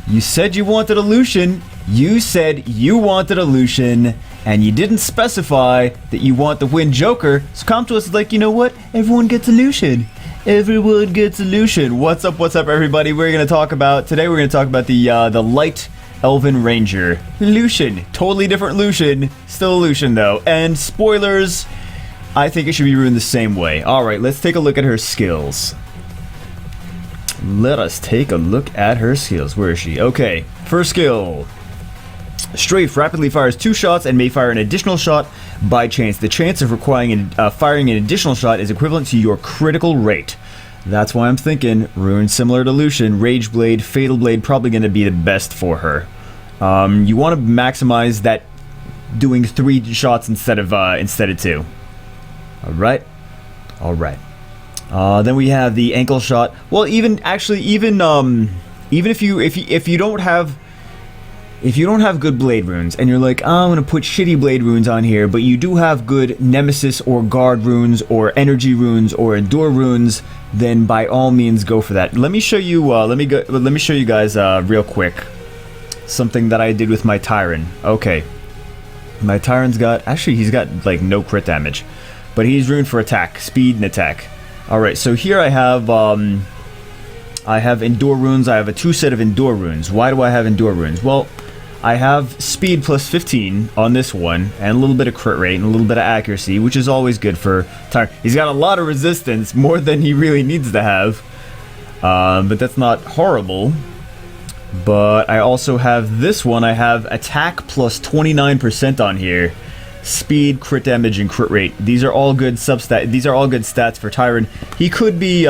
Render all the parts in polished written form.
You said you wanted a Lucien. You said you wanted a Lucien, and you didn't specify that you want the Wind Joker. So come to us like, you know what? Everyone gets a Lucien. Everyone gets a Lucien. What's up, everybody? Today we're going to talk about the Light Elven Ranger. Lucien. Totally different Lucien. Still a Lucien, though. And spoilers, I think it should be ruined the same way. Alright, let's take a look at her skills. Let us take a look at her skills. Where is she? Okay, first skill. Strafe rapidly fires 2 shots and may fire an additional shot by chance. The chance of firing an additional shot is equivalent to your critical rate. That's why I'm thinking rune similar to Lucien, Rage Blade, Fatal Blade, probably going to be the best for her. You want to maximize that doing 3 shots instead of 2. Alright. Then we have the ankle shot. Well, even if you don't have good blade runes and you're like, oh, I'm gonna put shitty blade runes on here, but you do have good nemesis or guard runes or energy runes or endure runes, then by all means go for that. Let me show you. Let me show you guys real quick something that I did with my Tyrant. Okay, my Tyrant's he's got like no crit damage, but he's runed for attack, speed, and attack. Alright, so here I have endure runes. I have a 2 set of endure runes. Why do I have endure runes? Well, I have speed plus 15 on this one, and a little bit of crit rate and a little bit of accuracy, which is always good for Tyrant. He's got a lot of resistance, more than he really needs to have, but that's not horrible. But I also have this one. I have attack plus 29% on here. Speed, crit damage, and crit rate. These are all good stats for Tyrant. He could be,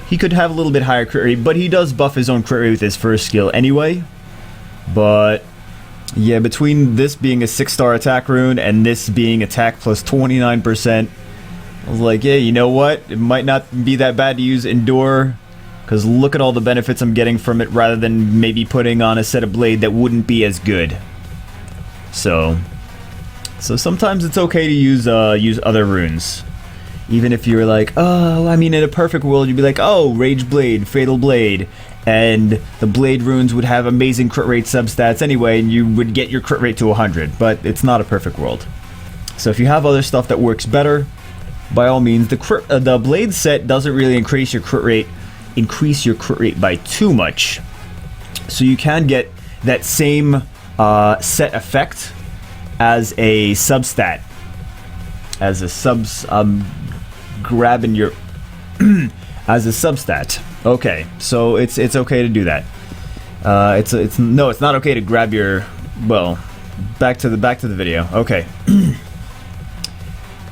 he could have a little bit higher crit rate, but he does buff his own crit rate with his first skill anyway. But yeah, between this being a 6-star attack rune and this being attack plus 29%, I was like, yeah, you know what? It might not be that bad to use endure, because look at all the benefits I'm getting from it, rather than maybe putting on a set of blade that wouldn't be as good. So sometimes it's okay to use other runes. Even if you're like, oh, I mean, in a perfect world, you'd be like, oh, Rage Blade, Fatal Blade, and the Blade runes would have amazing crit rate substats anyway, and you would get your crit rate to 100, but it's not a perfect world. So if you have other stuff that works better, by all means. The Blade set doesn't really increase your crit rate by too much, so you can get that same set effect as a substat, grabbing your as a substat. Okay, so it's okay to do that. It's not okay to grab your, well, back to the video. Okay.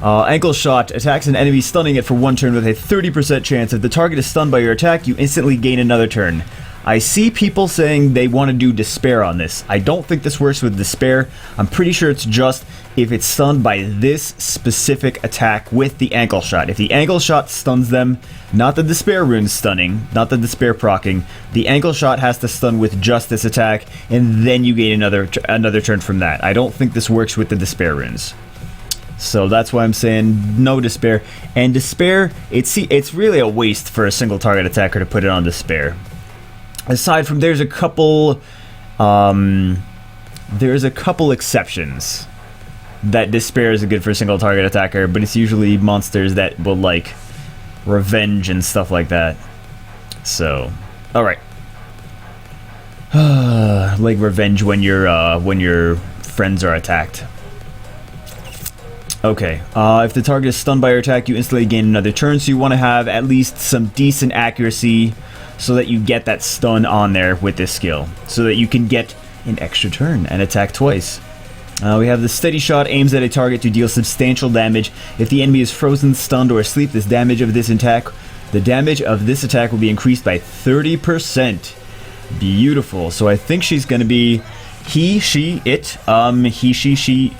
Ankle shot attacks an enemy, stunning it for 1 turn with a 30% chance. If the target is stunned by your attack, you instantly gain another turn. I see people saying they want to do Despair on this. I don't think this works with Despair. I'm pretty sure it's just if it's stunned by this specific attack with the ankle shot. If the ankle shot stuns them, not the Despair rune stunning, not the Despair procking, the ankle shot has to stun with just this attack, and then you gain another turn from that. I don't think this works with the Despair runes. So that's why I'm saying no Despair. And Despair, it's really a waste for a single target attacker to put it on Despair. Aside from, there's a couple exceptions that Despair is good for a single target attacker, but it's usually monsters that will like revenge and stuff like that. So, all right, like revenge when your friends are attacked. Okay, if the target is stunned by your attack, you instantly gain another turn, so you want to have at least some decent accuracy so that you get that stun on there with this skill, so that you can get an extra turn and attack twice. We have the steady shot, aims at a target to deal substantial damage. If the enemy is frozen, stunned, or asleep, the damage of this attack will be increased by 30%. Beautiful. So I think she's going to be he, she, it. He, she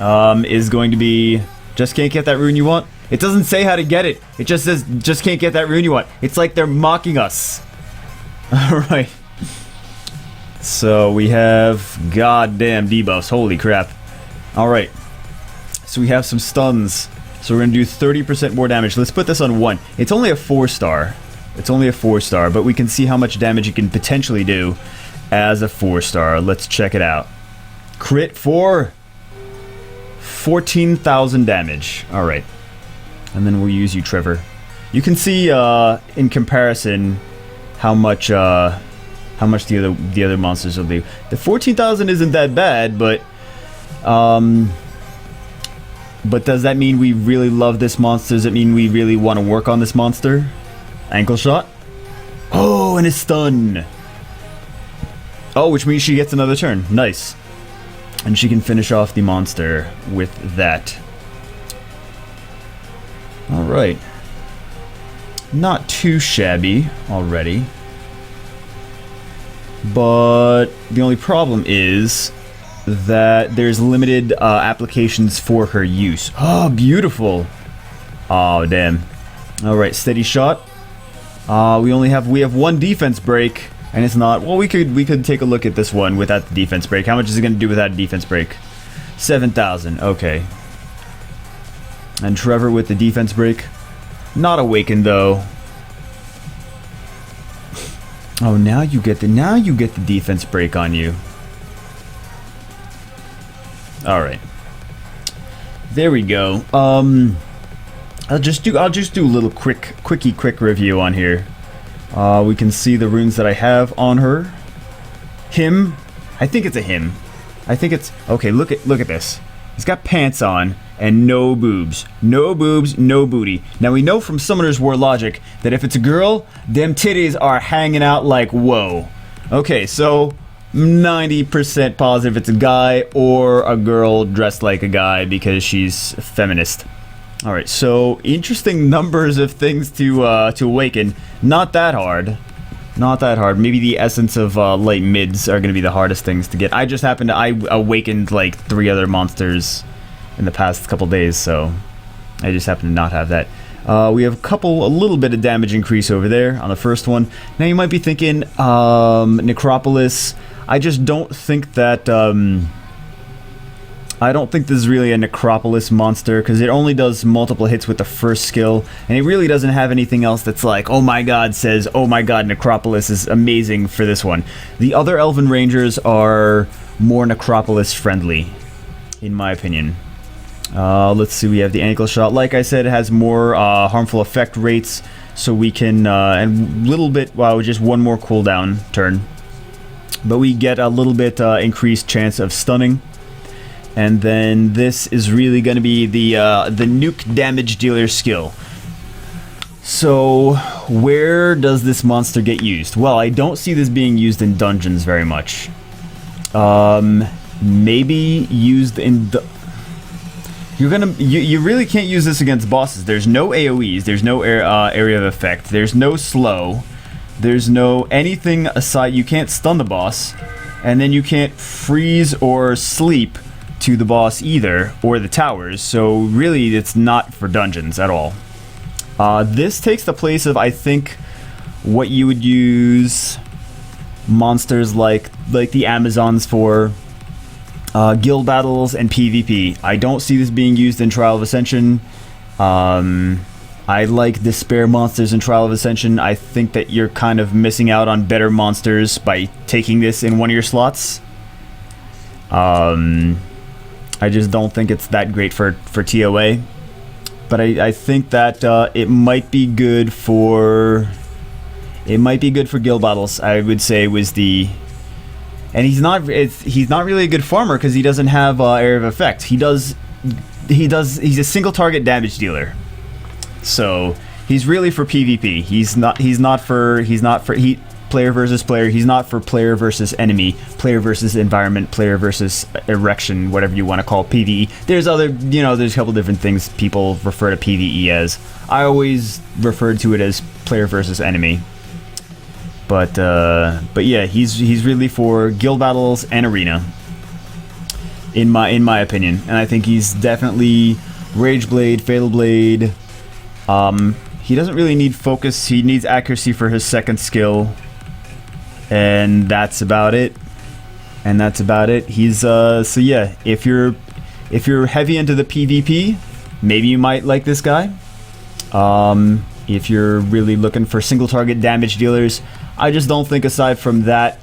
is going to be just can't get that rune you want. It doesn't say how to get it. It just says just can't get that rune you want. It's like they're mocking us. Alright. So we have goddamn debuffs. Holy crap. Alright. So we have some stuns. So we're going to do 30% more damage. Let's put this on 1. It's only a 4-star. It's only a 4-star, but we can see how much damage you can potentially do as a 4-star. Let's check it out. Crit for 14,000 damage. Alright. And then we'll use you, Trevor. You can see in comparison how much the other monsters will do. The 14,000 isn't that bad, but does that mean we really love this monster? Does it mean we really want to work on this monster? Ankle shot. Oh, and a stun. Oh, which means she gets another turn. Nice. And she can finish off the monster with that. Alright. Not too shabby already. But the only problem is that there's limited applications for her use. Oh, beautiful. Oh, damn. Alright, steady shot. We have one defense break, and it's not. Well, we could take a look at this one without the defense break. How much is it going to do without a defense break? 7,000. Okay. And Trevor with the defense break. Not awakened though. Oh, now you get the defense break on you. All right. There we go. I'll just do a little quick review on here. We can see the runes that I have on her. Him. I think it's a him. I think it's okay. Look at this. He's got pants on and no boobs. No boobs, no booty. Now we know from Summoner's War logic that if it's a girl, them titties are hanging out like whoa. Okay, so 90% positive it's a guy or a girl dressed like a guy because she's a feminist. Alright, so interesting numbers of things to awaken. Not that hard. Not that hard. Maybe the essence of light mids are going to be the hardest things to get. I just happened to... I awakened like 3 other monsters in the past couple days, so I just happen to not have that. We have a little bit of damage increase over there on the first one. Now you might be thinking, Necropolis. I just don't think that... I don't think this is really a Necropolis monster, because it only does multiple hits with the first skill, and it really doesn't have anything else that's like, oh my god, says, oh my god, Necropolis is amazing for this one. The other Elven Rangers are more Necropolis friendly, in my opinion. Let's see, we have the ankle shot. Like I said, it has more harmful effect rates, so we can, and little bit, wow, just one more cooldown turn. But we get a little bit increased chance of stunning. And then this is really going to be the nuke damage dealer skill. So where does this monster get used? Well, I don't see this being used in dungeons very much. Maybe used in you really can't use this against bosses. There's no AoEs. There's no area of effect. There's no slow. There's no anything aside. You can't stun the boss, and then you can't freeze or sleep to the boss either, or the towers, so really it's not for dungeons at all. This takes the place of, I think, what you would use monsters like the Amazons for, guild battles and PvP. I don't see this being used in Trial of Ascension. I like despair monsters in Trial of Ascension. I think that you're kind of missing out on better monsters by taking this in one of your slots. I just don't think it's that great for TOA, but I think that it might be good for guild battles. I would say was the, and he's not really a good farmer because he doesn't have area of effect. He's a single target damage dealer, so he's really for PvP. He's not for player versus player. He's not for player versus enemy, player versus environment, player versus erection, whatever you want to call PvE. There's there's a couple different things people refer to PvE as. I always referred to it as player versus enemy. But yeah, he's really for guild battles and arena, in my opinion. And I think he's definitely Rage Blade, Fatal Blade. He doesn't really need focus. He needs accuracy for his second skill. And that's about it. He's so yeah, if you're heavy into the PvP, maybe you might like this guy. if you're really looking for single target damage dealers. I just don't think aside from that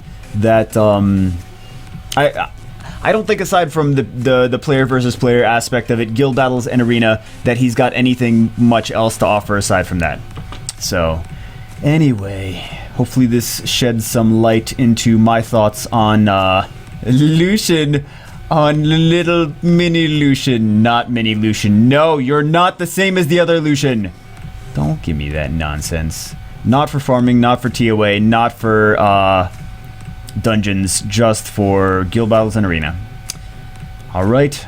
I don't think aside from the player versus player aspect of it, guild battles and arena, that he's got anything much else to offer aside from that. So anyway, hopefully this sheds some light into my thoughts on Lucien, on little mini Lucien, not mini Lucien. No, you're not the same as the other Lucien. Don't give me that nonsense. Not for farming, not for TOA, not for dungeons, just for guild battles and arena. Alright.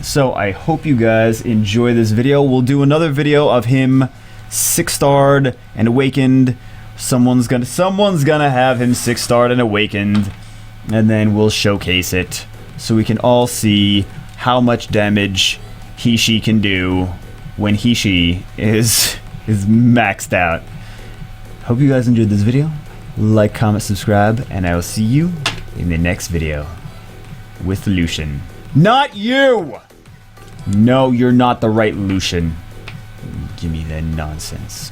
So I hope you guys enjoy this video. We'll do another video of him 6-starred and awakened. Someone's gonna have him 6-starred and awakened, and then we'll showcase it so we can all see how much damage he/she can do when he/she is maxed out. Hope you guys enjoyed this video. Like, comment, subscribe, and I will see you in the next video with Lucien. Not you! No, you're not the right Lucien. Give me that nonsense.